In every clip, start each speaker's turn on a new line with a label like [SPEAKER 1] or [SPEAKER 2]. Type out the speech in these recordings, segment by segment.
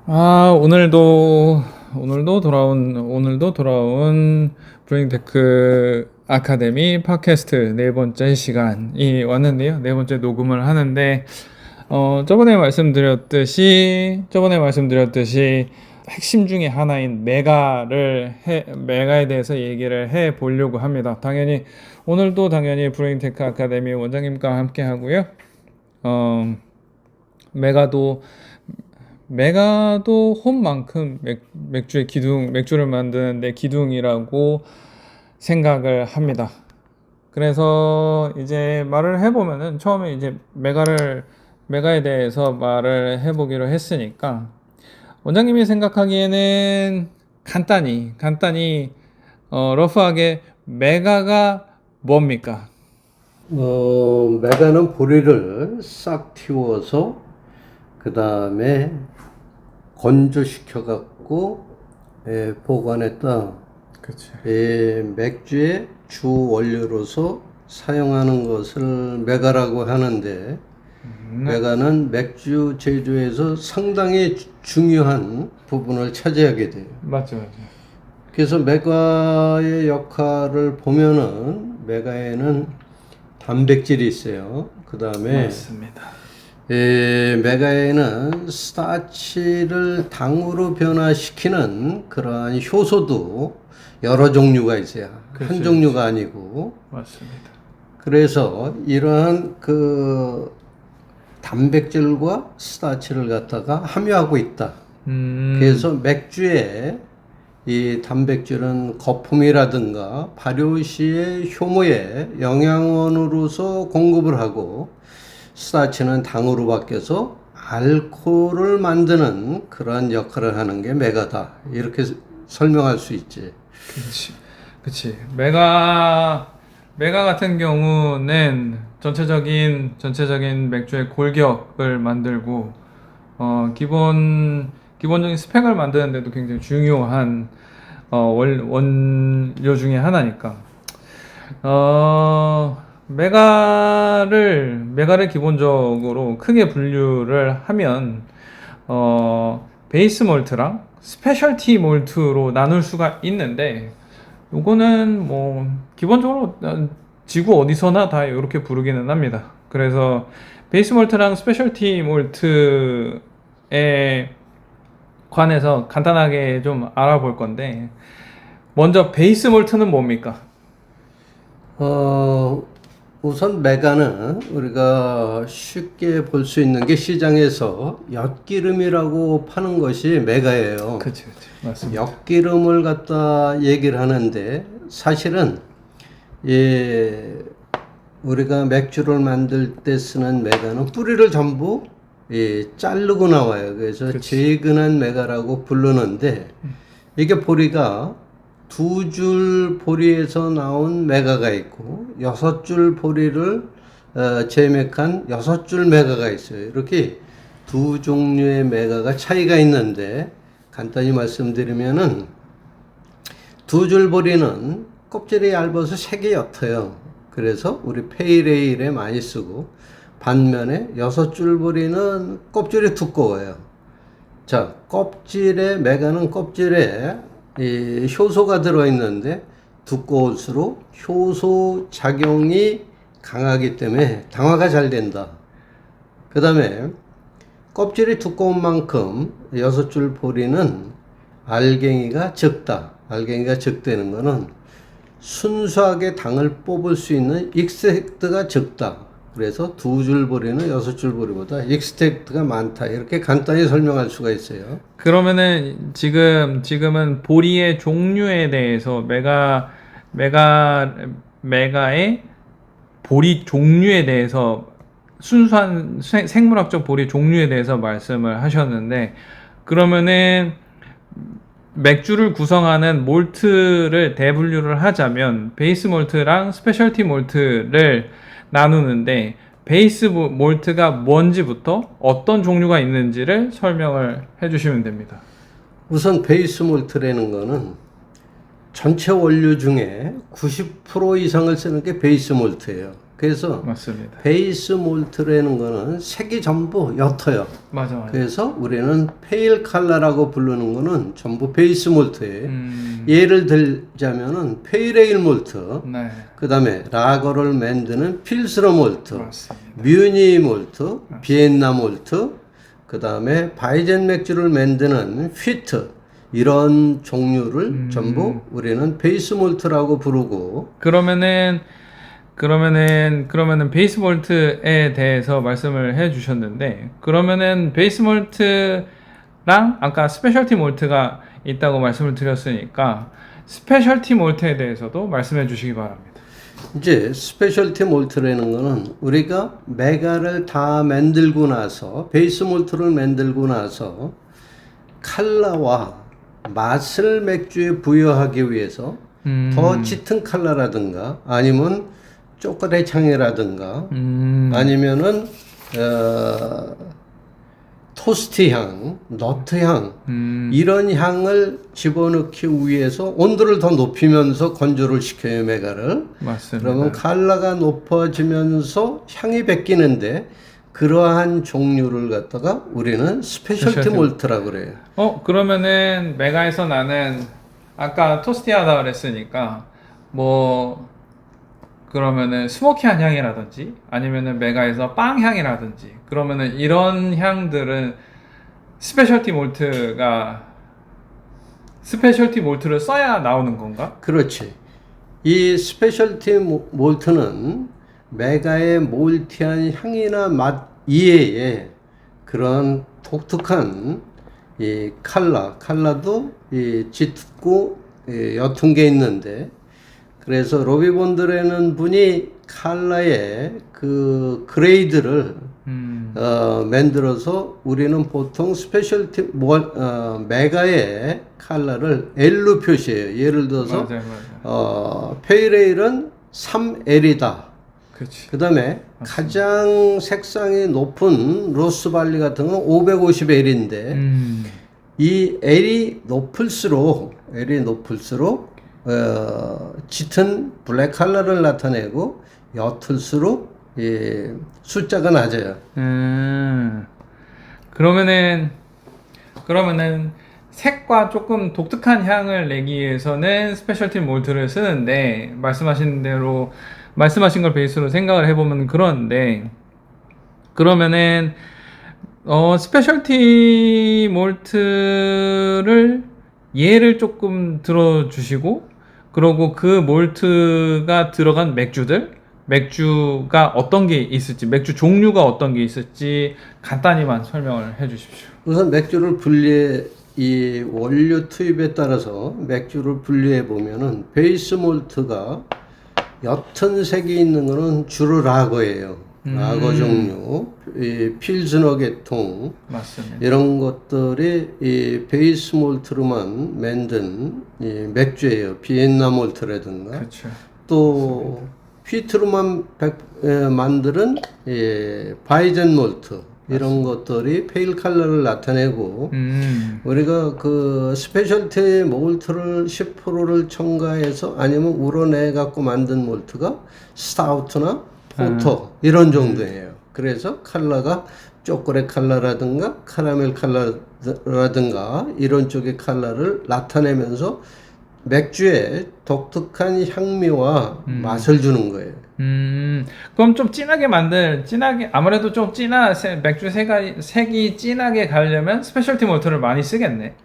[SPEAKER 1] 오늘도 돌아온 브레인테크 아카데미 팟캐스트 네 번째 시간이 왔는데요. 네 번째 녹음을 하는데, 저번에 말씀드렸듯이 핵심 중에 하나인 메가에 대해서 얘기를 해 보려고 합니다. 오늘도 당연히 브레인테크 아카데미 원장님과 함께 하고요. 메가도 홈만큼 맥주를 만드는데 기둥이라고 생각을 합니다. 그래서 이제 말을 해보면은 처음에 이제 메가에 대해서 말을 해보기로 했으니까, 원장님이 생각하기에는 간단히 러프하게 메가가 뭡니까?
[SPEAKER 2] 메가는 보리를 싹 틔워서 그 다음에 건조시켜 갖고 보관했다.
[SPEAKER 1] 그치.
[SPEAKER 2] 맥주의 주 원료로서 사용하는 것을 메가라고 하는데, 메가는 맥주 제조에서 상당히 중요한 부분을 차지하게 돼요.
[SPEAKER 1] 맞죠.
[SPEAKER 2] 그래서 메가의 역할을 보면은 메가에는 단백질이 있어요. 그 다음에
[SPEAKER 1] 맞습니다.
[SPEAKER 2] 메가에는 스타치를 당으로 변화시키는 그러한 효소도 여러 종류가 있어요. 한 종류가 아니고.
[SPEAKER 1] 맞습니다.
[SPEAKER 2] 그래서 이러한 그 단백질과 스타치를 갖다가 함유하고 있다. 그래서 맥주에 이 단백질은 거품이라든가 발효 시의 효모에 영양원으로서 공급을 하고, 스타치는 당으로 바뀌어서 알코올을 만드는 그러한 역할을 하는 게 메가다. 이렇게 설명할 수 있지.
[SPEAKER 1] 그치. 메가 같은 경우는 전체적인 맥주의 골격을 만들고, 기본적인 스펙을 만드는데도 굉장히 중요한 원료 중에 하나니까. 메가를 기본적으로 크게 분류를 하면, 베이스 몰트랑 스페셜티 몰트로 나눌 수가 있는데, 요거는 뭐 기본적으로 지구 어디서나 다 이렇게 부르기는 합니다. 그래서 베이스 몰트랑 스페셜티 몰트에 관해서 간단하게 좀 알아볼 건데, 먼저 베이스 몰트는 뭡니까?
[SPEAKER 2] 우선 메가는 우리가 쉽게 볼 수 있는 게 시장에서 엿기름이라고 파는 것이 메가예요.
[SPEAKER 1] 그치. 맞습니다.
[SPEAKER 2] 엿기름을 갖다 얘기를 하는데, 사실은 우리가 맥주를 만들 때 쓰는 메가는 뿌리를 전부 자르고 나와요. 그래서 재근한 메가라고 부르는데, 이게 보리가 2줄 보리에서 나온 메가가 있고 6줄 보리를 재맥한 6줄 메가가 있어요. 이렇게 두 종류의 메가가 차이가 있는데, 간단히 말씀드리면은 2줄 보리는 껍질이 얇아서 색이 옅어요. 그래서 우리 페일에일에 많이 쓰고, 반면에 6줄 보리는 껍질이 두꺼워요. 자, 메가는 껍질에 이 효소가 들어있는데, 두꺼울수록 효소 작용이 강하기 때문에 당화가 잘 된다. 그 다음에 껍질이 두꺼운 만큼 6줄 보리는 알갱이가 적다. 알갱이가 적다는 거는 순수하게 당을 뽑을 수 있는 익스트랙트가 적다. 그래서 2줄 보리는 6줄 보리보다 익스트랙트가 많다. 이렇게 간단히 설명할 수가 있어요.
[SPEAKER 1] 그러면은 지금은 보리의 종류에 대해서 메가의 보리 종류에 대해서, 순수한 생물학적 보리 종류에 대해서 말씀을 하셨는데, 그러면은 맥주를 구성하는 몰트를 대분류를 하자면 베이스 몰트랑 스페셜티 몰트를 나누는데, 베이스 몰트가 뭔지부터 어떤 종류가 있는지를 설명을 해주시면 됩니다.
[SPEAKER 2] 우선 베이스 몰트라는 거는 전체 원료 중에 90% 이상을 쓰는 게 베이스 몰트예요. 그래서
[SPEAKER 1] 맞습니다.
[SPEAKER 2] 베이스 몰트라는 거는 색이 전부 옅어요.
[SPEAKER 1] 맞아.
[SPEAKER 2] 그래서 우리는 페일 컬러라고 부르는 거는 전부 베이스 몰트예요.
[SPEAKER 1] 음.
[SPEAKER 2] 예를 들자면은 페일에일 몰트,
[SPEAKER 1] 네.
[SPEAKER 2] 그 다음에 라거를 만드는 필스러 몰트,
[SPEAKER 1] 맞습니다.
[SPEAKER 2] 뮤니 몰트, 비엔나 몰트, 그 다음에 바이젠 맥주를 만드는 휘트, 이런 종류를 전부 우리는 베이스 몰트라고 부르고,
[SPEAKER 1] 그러면은 베이스 몰트에 대해서 말씀을 해 주셨는데, 그러면은 베이스 몰트랑 아까 스페셜티 몰트가 있다고 말씀을 드렸으니까 스페셜티 몰트에 대해서도 말씀해 주시기 바랍니다.
[SPEAKER 2] 이제 스페셜티 몰트라는 거는 우리가 메가를 다 만들고 나서, 베이스 몰트를 만들고 나서 컬러와 맛을 맥주에 부여하기 위해서 더 짙은 컬러라든가 아니면 초콜릿 향이라든가 아니면은 토스트 향, 너트 향, 이런 향을 집어넣기 위해서 온도를 더 높이면서 건조를 시켜요, 메가를.
[SPEAKER 1] 맞습니다.
[SPEAKER 2] 그러면 컬러가 높아지면서 향이 바뀌는데, 그러한 종류를 갖다가 우리는 스페셜티 몰트라고 그래요.
[SPEAKER 1] 그러면은 메가에서 나는 아까 토스티하다 그랬으니까 뭐 그러면은 스모키한 향이라든지 아니면은 메가에서 빵 향이라든지 그러면은 이런 향들은 스페셜티 몰트를 써야 나오는 건가?
[SPEAKER 2] 그렇지. 이 스페셜티 몰트는 메가의 몰티한 향이나 맛 이외에 그런 독특한 이 컬러도 이 짙고 옅은 게 있는데, 그래서 로비 본드라는 분이 컬러의 그 그레이드를 만들어서 우리는 보통 스페셜티 메가의 컬러를 L로 표시해요. 예를 들어서
[SPEAKER 1] 맞아요.
[SPEAKER 2] 페이레일은 3L이다.
[SPEAKER 1] 그렇지.
[SPEAKER 2] 그 다음에 가장 색상이 높은 로스발리 같은 건 550L인데 이 L이 높을수록 짙은 블랙 컬러를 나타내고 옅을수록 숫자가 낮아요.
[SPEAKER 1] 그러면은 색과 조금 독특한 향을 내기 위해서는 스페셜티 몰트를 쓰는데, 말씀하신 걸 베이스로 생각을 해보면 그런데, 그러면은 스페셜티 몰트를 예를 조금 들어주시고, 그리고 그 몰트가 들어간 맥주가 어떤 게 있을지, 맥주 종류가 어떤 게 있을지 간단히만 설명을 해 주십시오.
[SPEAKER 2] 우선 맥주를 이 원료 투입에 따라서 맥주를 분리해 보면은 베이스 몰트가 옅은 색이 있는 거는 주로 라거예요. 라거 종류, 이 필즈너 계통,
[SPEAKER 1] 맞습니다.
[SPEAKER 2] 이런 것들이 이 베이스 몰트로만 만든 이 맥주예요. 비엔나 몰트라든가.
[SPEAKER 1] 그렇죠.
[SPEAKER 2] 또 휘트로만 만드는 바이젠 몰트, 이런 것들이 페일 컬러를 나타내고, 우리가 그 스페셜티 몰트를 10%를 첨가해서 아니면 우러내 갖고 만든 몰트가 스타우트나 포터 이런 정도예요. 그래서 컬러가 초콜릿 컬러라든가 카라멜 컬러라든가 이런 쪽의 컬러를 나타내면서 맥주에 독특한 향미와 맛을 주는 거예요.
[SPEAKER 1] 그럼 좀 아무래도 좀 맥주 색이 진하게 가려면 스페셜티 몰트를 많이 쓰겠네.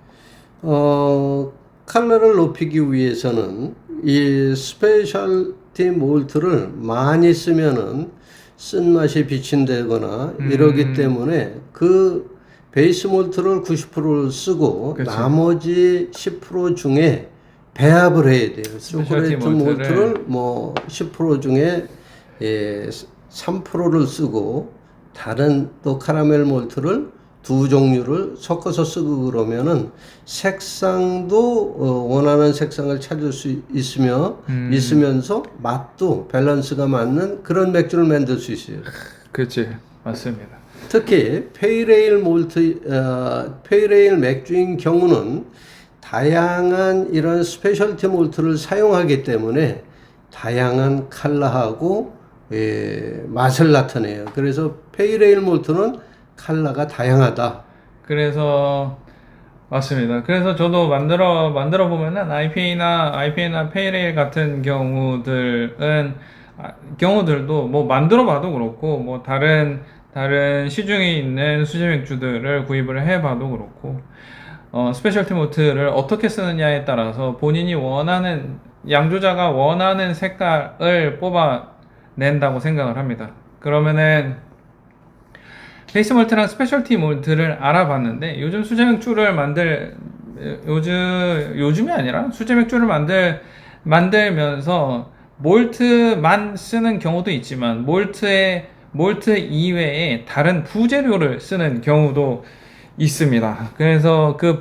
[SPEAKER 2] 컬러를 높이기 위해서는 이 스페셜티 몰트를 많이 쓰면은 쓴맛이 비친다거나 이러기 때문에 그 베이스 몰트를 90%를 쓰고
[SPEAKER 1] 그치.
[SPEAKER 2] 나머지 10% 중에 배합을 해야 돼요.
[SPEAKER 1] 스페셜티
[SPEAKER 2] 초콜릿 몰트를 뭐 10% 중에 3%를 쓰고 다른 또 카라멜 몰트를 두 종류를 섞어서 쓰고 그러면은 색상도 원하는 색상을 찾을 수 있으면서 맛도 밸런스가 맞는 그런 맥주를 만들 수 있어요.
[SPEAKER 1] 그렇지, 맞습니다.
[SPEAKER 2] 특히 페이레일 맥주인 경우는 다양한 이런 스페셜티 몰트를 사용하기 때문에 다양한 컬러하고 맛을 나타내요. 그래서 페일에일 몰트는 컬러가 다양하다.
[SPEAKER 1] 그래서 맞습니다. 그래서 저도 만들어 보면은 IPA나 페이레일 같은 경우들도 뭐 만들어 봐도 그렇고 뭐 다른 시중에 있는 수제 맥주들을 구입을 해 봐도 그렇고 스페셜티 모트를 어떻게 쓰느냐에 따라서 본인이 원하는 양조자가 원하는 색깔을 뽑아낸다고 생각을 합니다. 그러면은 베이스 몰트랑 스페셜티 몰트를 알아봤는데 요즘이 아니라 수제 맥주를 만들면서 몰트만 쓰는 경우도 있지만 몰트 이외에 다른 부재료를 쓰는 경우도 있습니다. 그래서 그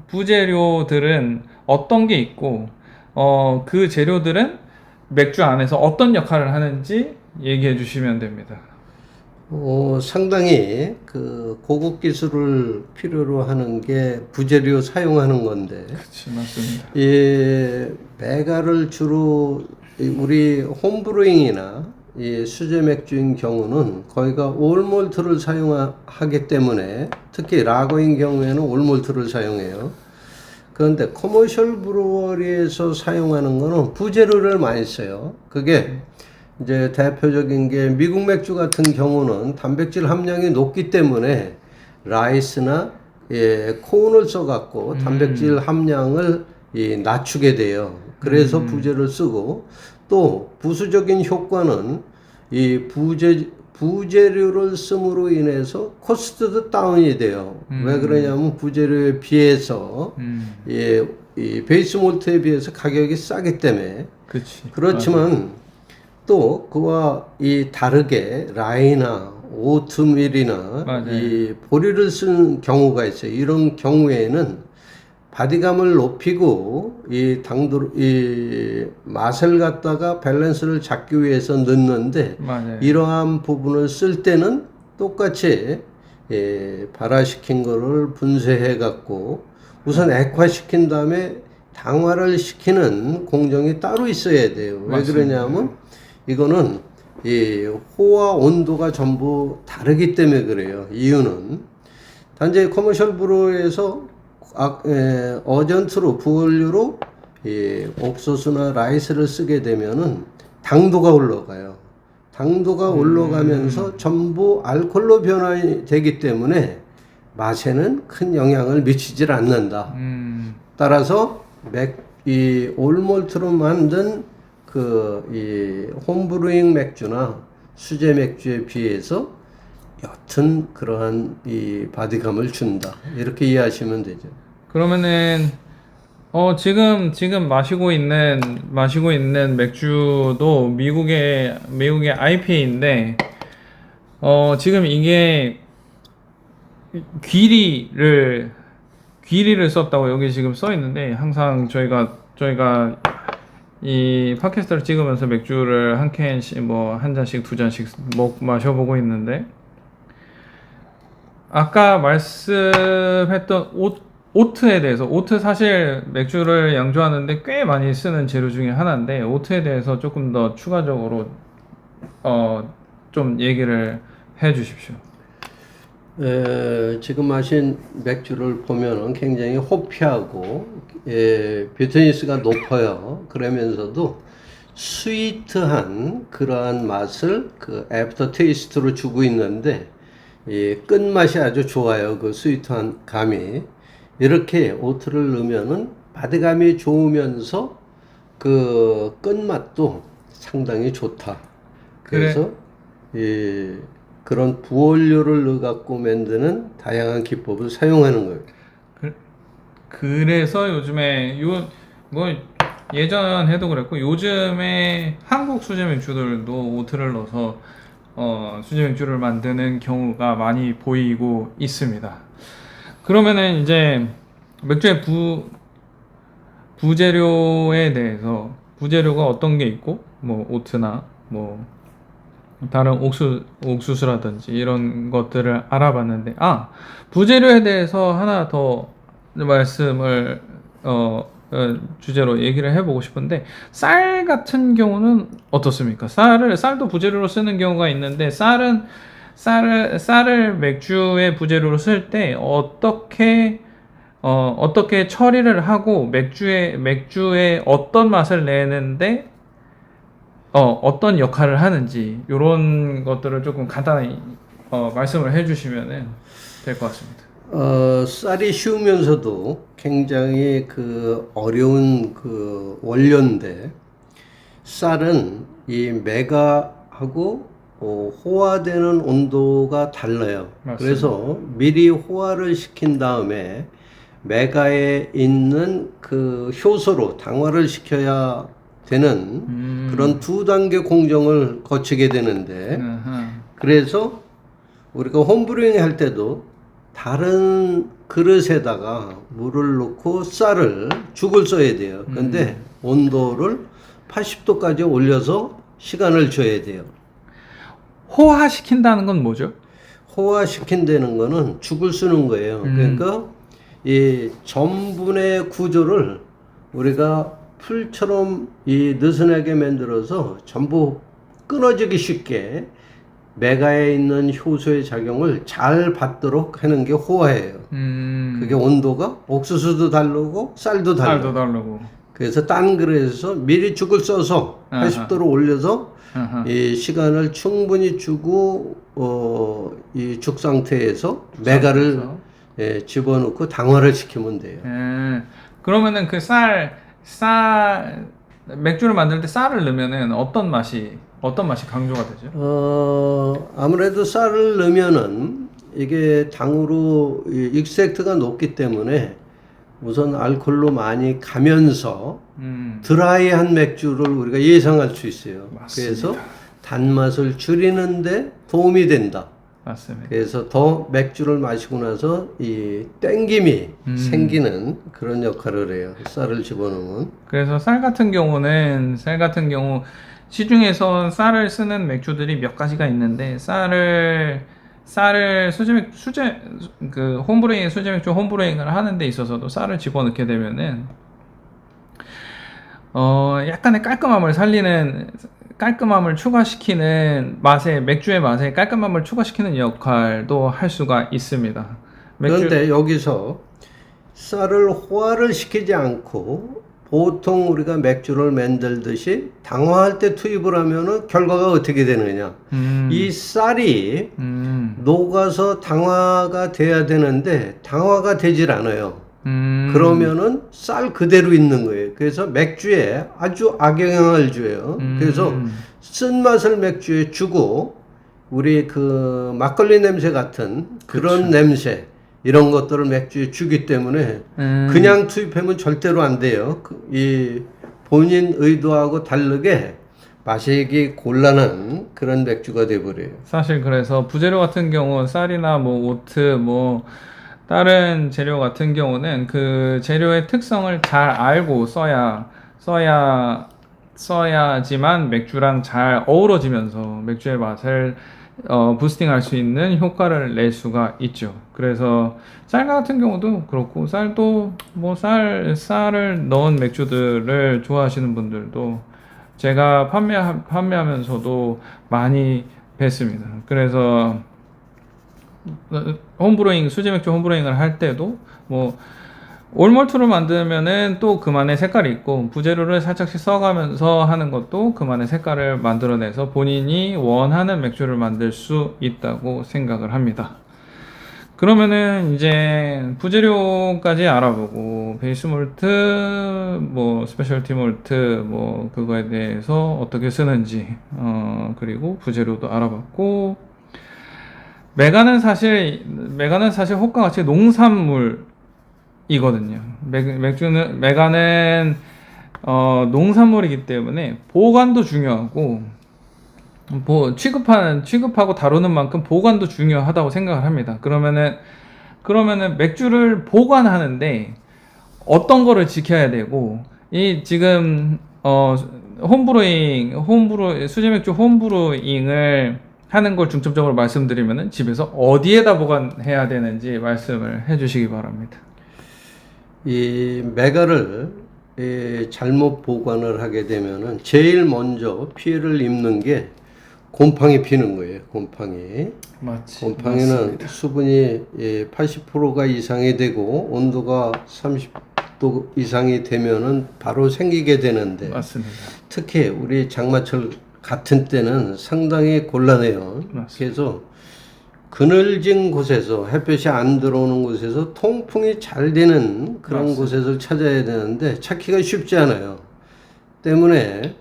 [SPEAKER 1] 부재료들은 어떤 게 있고 그 재료들은 맥주 안에서 어떤 역할을 하는지 얘기해 주시면 됩니다.
[SPEAKER 2] 상당히 그 고급 기술을 필요로 하는 게 부재료 사용하는 건데,
[SPEAKER 1] 그렇지, 맞습니다.
[SPEAKER 2] 이 메가를 주로 우리 홈브루잉이나 이 수제 맥주인 경우는 거의가 올몰트를 사용하기 때문에 특히 라거인 경우에는 올몰트를 사용해요. 그런데 커머셜 브루어리에서 사용하는 거는 부재료를 많이 써요. 그게 이제 대표적인 게 미국 맥주 같은 경우는 단백질 함량이 높기 때문에 라이스나 콘을 써갖고 단백질 함량을 낮추게 돼요. 그래서 부재를 쓰고 또 부수적인 효과는 이 부재료를 씀으로 인해서 코스트도 다운이 돼요. 왜 그러냐면 부재료에 비해서 이 베이스 몰트에 비해서 가격이 싸기 때문에.
[SPEAKER 1] 그치.
[SPEAKER 2] 그렇지만 또 그와 다르게 라이나 오트밀이나
[SPEAKER 1] 맞아요.
[SPEAKER 2] 이 보리를 쓰는 경우가 있어요. 이런 경우에는 바디감을 높이고 이 맛을 갖다가 밸런스를 잡기 위해서 넣는데
[SPEAKER 1] 맞아요.
[SPEAKER 2] 이러한 부분을 쓸 때는 똑같이 발화시킨 거를 분쇄해 갖고 우선 액화시킨 다음에 당화를 시키는 공정이 따로 있어야 돼요. 왜
[SPEAKER 1] 맞습니다.
[SPEAKER 2] 그러냐면 이거는 이 호와 온도가 전부 다르기 때문에 그래요. 이유는 단지 커머셜 브루에서 어전트로 부원료로 옥수수나 라이스를 쓰게 되면은 당도가 올라가요. 당도가 올라가면서 전부 알코올로 변화되기 때문에 맛에는 큰 영향을 미치질 않는다. 따라서 이 올몰트로 만든 이 홈브루잉 맥주나 수제 맥주에 비해서 옅은 그러한 이 바디감을 준다. 이렇게 이해하시면 되죠.
[SPEAKER 1] 그러면은 지금 마시고 있는 맥주도 미국의 IPA인데 지금 이게 귀리를 썼다고 여기 지금 써 있는데 항상 저희가 이 팟캐스트를 찍으면서 맥주를 한 캔씩 한 잔씩 두 잔씩 마셔보고 있는데 아까 말씀했던 오트에 대해서 오트 사실 맥주를 양조하는데 꽤 많이 쓰는 재료 중에 하나인데 오트에 대해서 조금 더 추가적으로 좀 얘기를 해 주십시오.
[SPEAKER 2] 지금 마신 맥주를 보면은 굉장히 호피하고 비트니스가 높아요. 그러면서도 스위트한 그러한 맛을 그 애프터 테이스트로 주고 있는데 끝맛이 아주 좋아요. 그 스위트한 감이 이렇게 오트를 넣으면은 바디감이 좋으면서 그 끝맛도 상당히 좋다. 그래서 그런 부원료를 넣어갖고 만드는 다양한 기법을 사용하는 거예요.
[SPEAKER 1] 그래서 요즘에 예전에도 그랬고 요즘에 한국 수제 맥주들도 오트를 넣어서 수제 맥주를 만드는 경우가 많이 보이고 있습니다. 그러면은 이제 맥주의 부재료에 대해서 부재료가 어떤 게 있고 오트나 다른 옥수수라든지 이런 것들을 알아봤는데 부재료에 대해서 하나 더 말씀을 주제로 얘기를 해보고 싶은데, 쌀 같은 경우는 어떻습니까? 쌀도 부재료로 쓰는 경우가 있는데, 쌀을 맥주의 부재료로 쓸 때 어떻게 처리를 하고 맥주에 어떤 맛을 내는데 어떤 역할을 하는지 이런 것들을 조금 간단히 말씀을 해주시면 될 것 같습니다.
[SPEAKER 2] 쌀이 쉬우면서도 굉장히 그 어려운 그 원료인데, 쌀은 이 메가하고 호화되는 온도가 달라요.
[SPEAKER 1] 맞습니다.
[SPEAKER 2] 그래서 미리 호화를 시킨 다음에 메가에 있는 그 효소로 당화를 시켜야 되는 그런 두 단계 공정을 거치게 되는데, 그래서 우리가 홈브루잉 할 때도 다른 그릇에다가 물을 넣고 죽을 써야 돼요. 근데 온도를 80도까지 올려서 시간을 줘야 돼요.
[SPEAKER 1] 호화시킨다는 건 뭐죠?
[SPEAKER 2] 호화시킨다는 거는 죽을 쓰는 거예요. 그러니까 이 전분의 구조를 우리가 풀처럼 이 느슨하게 만들어서 전부 끊어지기 쉽게 메가에 있는 효소의 작용을 잘 받도록 하는 게 호화예요. 그게 온도가 옥수수도 다르고 쌀도 다르고. 그래서 딴 그릇에서 미리 죽을 써서 80도로 올려서 이 시간을 충분히 주고 이 죽 상태에서 메가를 집어넣고 당화를 시키면 돼요.
[SPEAKER 1] 그러면은 그 맥주를 만들 때 쌀을 넣으면은 어떤 맛이 강조가 되죠?
[SPEAKER 2] 아무래도 쌀을 넣으면은 이게 당으로 익스트랙트가 높기 때문에 우선 알코올로 많이 가면서 드라이한 맥주를 우리가 예상할 수 있어요.
[SPEAKER 1] 맞습니다.
[SPEAKER 2] 그래서 단맛을 줄이는데 도움이 된다.
[SPEAKER 1] 맞습니다.
[SPEAKER 2] 그래서 더 맥주를 마시고 나서 이 땡김이 생기는 그런 역할을 해요. 쌀을 집어넣으면.
[SPEAKER 1] 그래서 쌀 같은 경우 시중에서 쌀을 쓰는 맥주들이 몇 가지가 있는데, 홈브레잉을 하는 데 있어서도 쌀을 집어넣게 되면은 약간의 깔끔함을 추가시키는 맥주의 맛에 깔끔함을 추가시키는 역할도 할 수가 있습니다.
[SPEAKER 2] 그런데 여기서 쌀을 호화를 시키지 않고 보통 우리가 맥주를 만들듯이 당화할 때 투입을 하면은 결과가 어떻게 되느냐. 이 쌀이 녹아서 당화가 돼야 되는데 당화가 되질 않아요. 그러면은 쌀 그대로 있는 거예요. 그래서 맥주에 아주 악영향을 줘요. 그래서 쓴맛을 맥주에 주고 우리 그 막걸리 냄새 같은 그런 냄새 이런 것들을 맥주에 주기 때문에 그냥 투입하면 절대로 안 돼요. 이 본인 의도하고 다르게 마시기 곤란한 그런 맥주가 돼버려요.
[SPEAKER 1] 사실 그래서 부재료 같은 경우 쌀이나 오트 다른 재료 같은 경우는 그 재료의 특성을 잘 알고 써야지만 맥주랑 잘 어우러지면서 맥주의 맛을 부스팅할 수 있는 효과를 낼 수가 있죠. 그래서 쌀 같은 경우도 그렇고, 쌀도 쌀을 넣은 맥주들을 좋아하시는 분들도 제가 판매하면서도 많이 뵀습니다. 그래서 수제 맥주 홈브로잉을 할 때도 올몰트로 만들면은 또 그만의 색깔이 있고, 부재료를 살짝씩 써가면서 하는 것도 그만의 색깔을 만들어내서 본인이 원하는 맥주를 만들 수 있다고 생각을 합니다. 그러면은 이제 부재료까지 알아보고 베이스 몰트, 스페셜티 몰트, 그거에 대해서 어떻게 쓰는지, 그리고 부재료도 알아봤고, 메가는 사실 호가 같이 농산물이거든요. 메가는 농산물이기 때문에 보관도 중요하고, 취급하고 다루는 만큼 보관도 중요하다고 생각을 합니다. 그러면은 맥주를 보관하는데 어떤 거를 지켜야 되고, 지금 수제 맥주 홈브루잉을 하는 걸 중점적으로 말씀드리면은 집에서 어디에다 보관해야 되는지 말씀을 해주시기 바랍니다.
[SPEAKER 2] 이 메가를 잘못 보관을 하게 되면은 제일 먼저 피해를 입는 게 곰팡이 피는 거예요. 곰팡이.
[SPEAKER 1] 맞지.
[SPEAKER 2] 곰팡이는
[SPEAKER 1] 맞습니다.
[SPEAKER 2] 수분이 80%가 이상이 되고 온도가 30도 이상이 되면은 바로 생기게 되는데
[SPEAKER 1] 맞습니다.
[SPEAKER 2] 특히 우리 장마철 같은 때는 상당히 곤란해요.
[SPEAKER 1] 맞습니다.
[SPEAKER 2] 그래서 그늘진 곳에서 햇볕이 안 들어오는 곳에서 통풍이 잘 되는 그런
[SPEAKER 1] 맞습니다.
[SPEAKER 2] 곳에서 찾아야 되는데 찾기가 쉽지 않아요. 때문에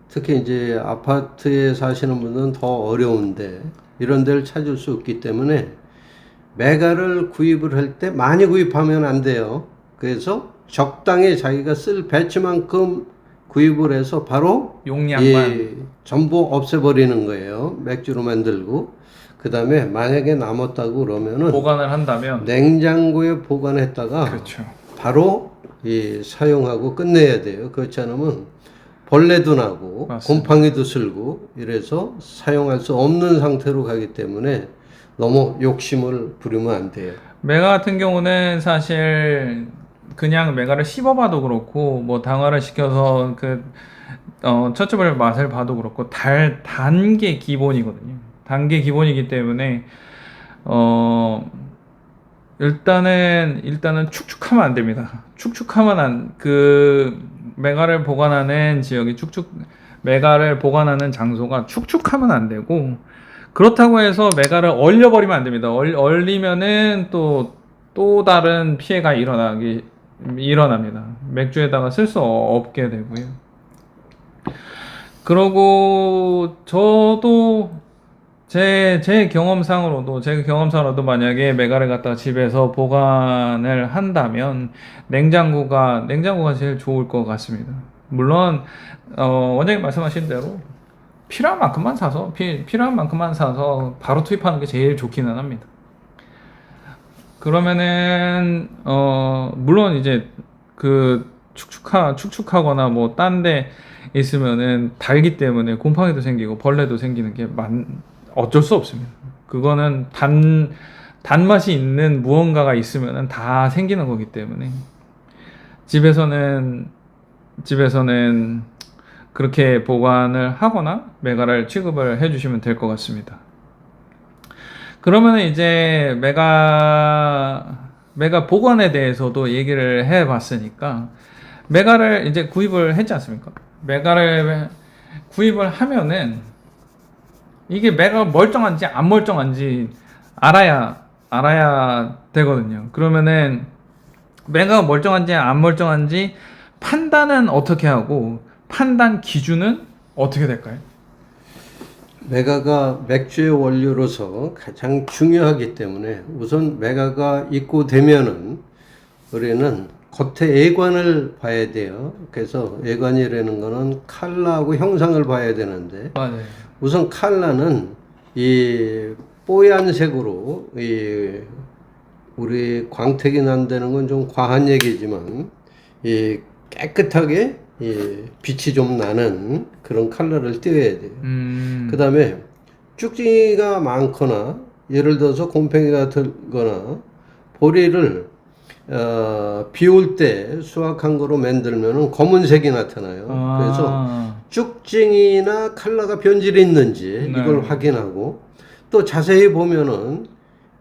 [SPEAKER 2] 특히 이제 아파트에 사시는 분들은 더 어려운데 이런 데를 찾을 수 없기 때문에 메가를 구입을 할 때 많이 구입하면 안 돼요. 그래서 적당히 자기가 쓸 배추만큼 구입을 해서 바로
[SPEAKER 1] 용량만.
[SPEAKER 2] 전부 없애버리는 거예요. 맥주로 만들고. 그 다음에 만약에 남았다고 그러면은
[SPEAKER 1] 보관을 한다면.
[SPEAKER 2] 냉장고에 보관했다가
[SPEAKER 1] 그렇죠.
[SPEAKER 2] 바로 사용하고 끝내야 돼요. 그렇지 않으면 벌레도 나고
[SPEAKER 1] 맞습니다.
[SPEAKER 2] 곰팡이도 슬고 이래서 사용할 수 없는 상태로 가기 때문에 너무 욕심을 부리면 안 돼요.
[SPEAKER 1] 메가 같은 경우는 사실 그냥 메가를 씹어봐도 그렇고 뭐 당화를 시켜서 첫 맛을 봐도 그렇고 단 게 기본이거든요. 단 게 기본이기 때문에 일단은 축축하면 안 됩니다. 메가를 보관하는 지역이 메가를 보관하는 장소가 축축하면 안 되고, 그렇다고 해서 메가를 얼려버리면 안 됩니다. 얼리면은 또 다른 피해가 일어납니다. 맥주에다가 쓸 수 없게 되고요. 그러고 저도 제 경험상으로도 만약에 메가를 갖다가 집에서 보관을 한다면 냉장고가 제일 좋을 것 같습니다. 물론 원장님 말씀하신 대로 필요한 만큼만 사서 바로 투입하는 게 제일 좋기는 합니다. 그러면은 물론 이제 축축하거나 뭐 딴 데 있으면은 달기 때문에 곰팡이도 생기고 벌레도 생기는 게 어쩔 수 없습니다. 그거는 단맛이 있는 무언가가 있으면은 다 생기는 거기 때문에 집에서는 그렇게 보관을 하거나 메가를 취급을 해주시면 될 것 같습니다. 그러면 이제 메가 보관에 대해서도 얘기를 해봤으니까 메가를 이제 구입을 했지 않습니까? 메가를 구입을 하면은 이게 메가가 멀쩡한지 안 멀쩡한지 알아야 되거든요. 그러면은 메가가 멀쩡한지 안 멀쩡한지 판단은 어떻게 하고 판단 기준은 어떻게 될까요?
[SPEAKER 2] 메가가 맥주의 원료로서 가장 중요하기 때문에 우선 메가가 입고되면은 우리는 겉에 외관을 봐야 돼요. 그래서 외관이라는 거는 컬러하고 형상을 봐야 되는데
[SPEAKER 1] 맞아요.
[SPEAKER 2] 우선 컬러는 이 뽀얀색으로 우리 광택이 난다는 건 좀 과한 얘기지만 이 깨끗하게 빛이 좀 나는 그런 컬러를 띄워야 돼요. 그 다음에 쭉지가 많거나 예를 들어서 곰팡이가 들거나 보리를 비 올 때 수확한 거로 만들면은 검은색이 나타나요. 그래서 쭉징이나 컬러가 변질이 있는지 이걸 확인하고 또 자세히 보면은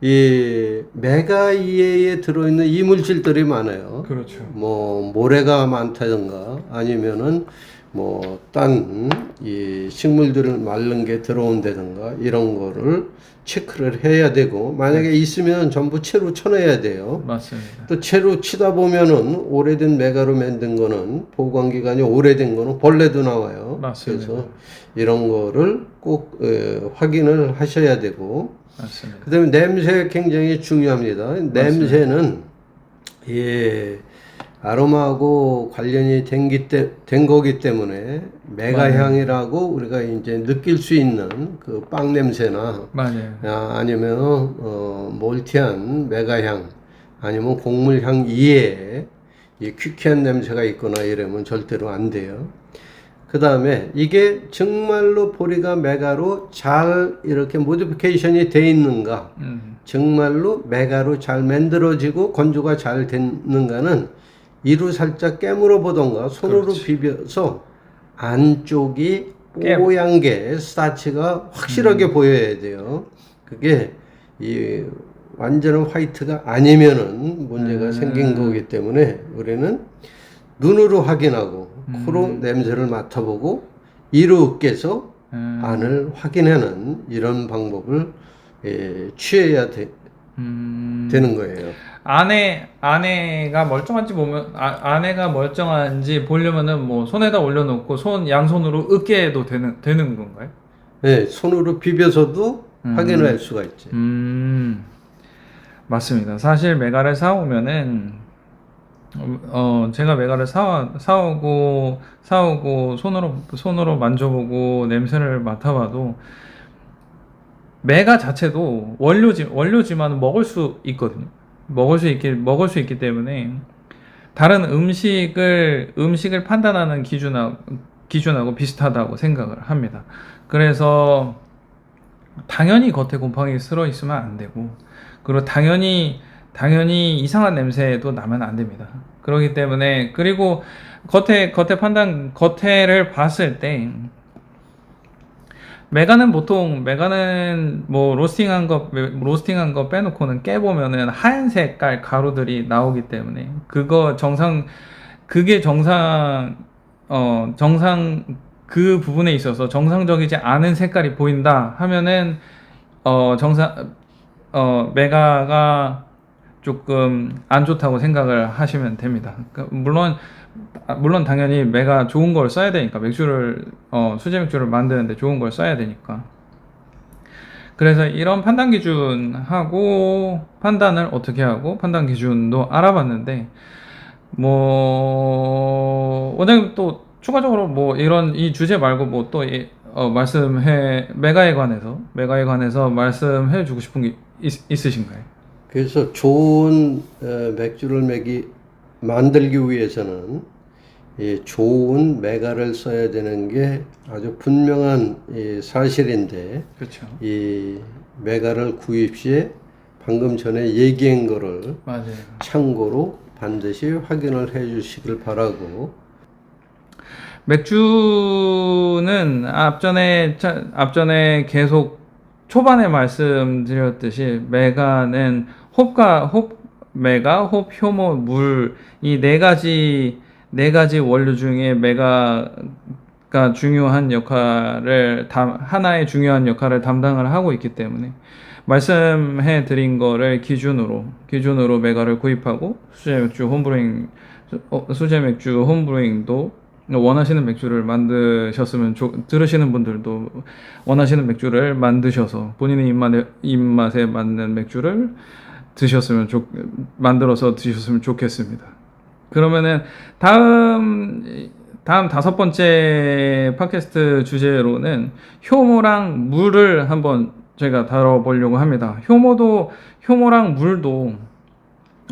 [SPEAKER 2] 이 메가이에 들어있는 이물질들이 많아요.
[SPEAKER 1] 그렇죠.
[SPEAKER 2] 뭐 모래가 많다든가 아니면은 뭐 딴 이 식물들을 마른 게 들어온다든가 이런 거를 체크를 해야 되고 만약에 있으면 전부 채로 쳐내야 돼요.
[SPEAKER 1] 맞습니다.
[SPEAKER 2] 또 채로 치다 보면은 오래된 메가로 만든 거는 보관 기간이 오래된 거는 벌레도 나와요.
[SPEAKER 1] 맞습니다.
[SPEAKER 2] 그래서 이런 거를 꼭 확인을 하셔야 되고
[SPEAKER 1] 맞습니다.
[SPEAKER 2] 그 다음에 냄새 굉장히 중요합니다. 냄새는 아로마하고 관련이 된 거기 때문에 메가향이라고 우리가 이제 느낄 수 있는 그 빵 냄새나
[SPEAKER 1] 맞아요.
[SPEAKER 2] 아니면 몰티한 메가향 아니면 곡물향 이외에 이 퀴퀴한 냄새가 있거나 이러면 절대로 안 돼요. 그 다음에 이게 정말로 보리가 메가로 잘 이렇게 모디피케이션이 돼 있는가 정말로 메가로 잘 만들어지고 건조가 잘 됐는가는 이로 살짝 깨물어 보던가 손으로
[SPEAKER 1] 그렇지.
[SPEAKER 2] 비벼서 안쪽이
[SPEAKER 1] 깨-
[SPEAKER 2] 뽀얀 게 스타치가 확실하게 보여야 돼요. 그게 이 완전한 화이트가 아니면은 문제가 생긴 거기 때문에 우리는 눈으로 확인하고 코로 냄새를 맡아보고 이로 으깨서 안을 확인하는 이런 방법을 취해야 되는 거예요.
[SPEAKER 1] 아내가 멀쩡한지 보면 아내가 멀쩡한지 보려면은 뭐 손에다 올려놓고 양손으로 으깨도 되는 건가요?
[SPEAKER 2] 네, 손으로 비벼서도 확인할 수가 있지.
[SPEAKER 1] 맞습니다. 사실 메가를 사오면은 제가 메가를 사오고 손으로 만져보고 냄새를 맡아봐도 메가 자체도 원료지만 먹을 수 있거든요. 먹을 수 있기 때문에 다른 음식을 판단하는 기준하고 비슷하다고 생각을 합니다. 그래서 당연히 겉에 곰팡이 쓸어 있으면 안 되고, 그리고 당연히 이상한 냄새도 나면 안 됩니다. 그렇기 때문에, 그리고 겉에를 봤을 때 메가는 뭐 로스팅한 거 빼놓고는 깨보면은 하얀 색깔 가루들이 나오기 때문에 그게 정상 그 부분에 있어서 정상적이지 않은 색깔이 보인다 하면은 메가가 조금 안 좋다고 생각을 하시면 됩니다. 그러니까 물론 당연히 메가 좋은 걸 써야 되니까 수제 맥주를 만드는데 좋은 걸 써야 되니까. 그래서 이런 판단 기준도 알아봤는데, 뭐 원장님 또 추가적으로 뭐 이 주제 말고 뭐 또 메가에 관해서 말씀해 주고 싶은 게 있으신가요?
[SPEAKER 2] 그래서 좋은 맥주를 만들기 위해서는 이 좋은 메가를 써야 되는 게 아주 분명한 사실인데,
[SPEAKER 1] 그렇죠.
[SPEAKER 2] 이 메가를 구입 시에 방금 전에 얘기한 거를
[SPEAKER 1] 맞아요.
[SPEAKER 2] 참고로 반드시 확인을 해 주시길 바라고.
[SPEAKER 1] 맥주는 앞전에 계속 초반에 말씀드렸듯이 메가는 메가, 홉, 효모, 물 이 네 가지 원료 중에 메가가 하나의 중요한 역할을 담당을 하고 있기 때문에 말씀해 드린 거를 기준으로 메가를 구입하고 수제 맥주 홈브루잉도 원하시는 맥주를 들으시는 분들도 원하시는 맥주를 만드셔서 본인의 입맛에 맞는 맥주를 만들어서 드셨으면 좋겠습니다. 그러면은 다음 5번째 팟캐스트 주제로는 효모랑 물을 한번 제가 다뤄보려고 합니다. 효모랑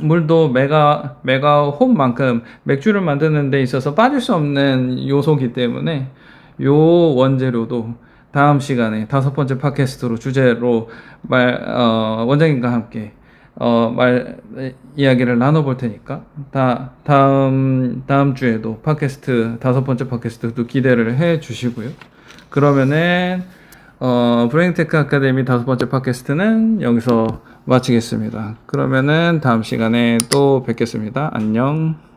[SPEAKER 1] 물도 메가 홈만큼 맥주를 만드는 데 있어서 빠질 수 없는 요소이기 때문에 요 원재료도 다음 시간에 5번째 팟캐스트로 주제로 원장님과 함께 이야기를 나눠볼 테니까 다음 주에도 5번째 팟캐스트도 기대를 해 주시고요. 그러면은 브레인테크 아카데미 5번째 팟캐스트는 여기서 마치겠습니다. 그러면은 다음 시간에 또 뵙겠습니다. 안녕.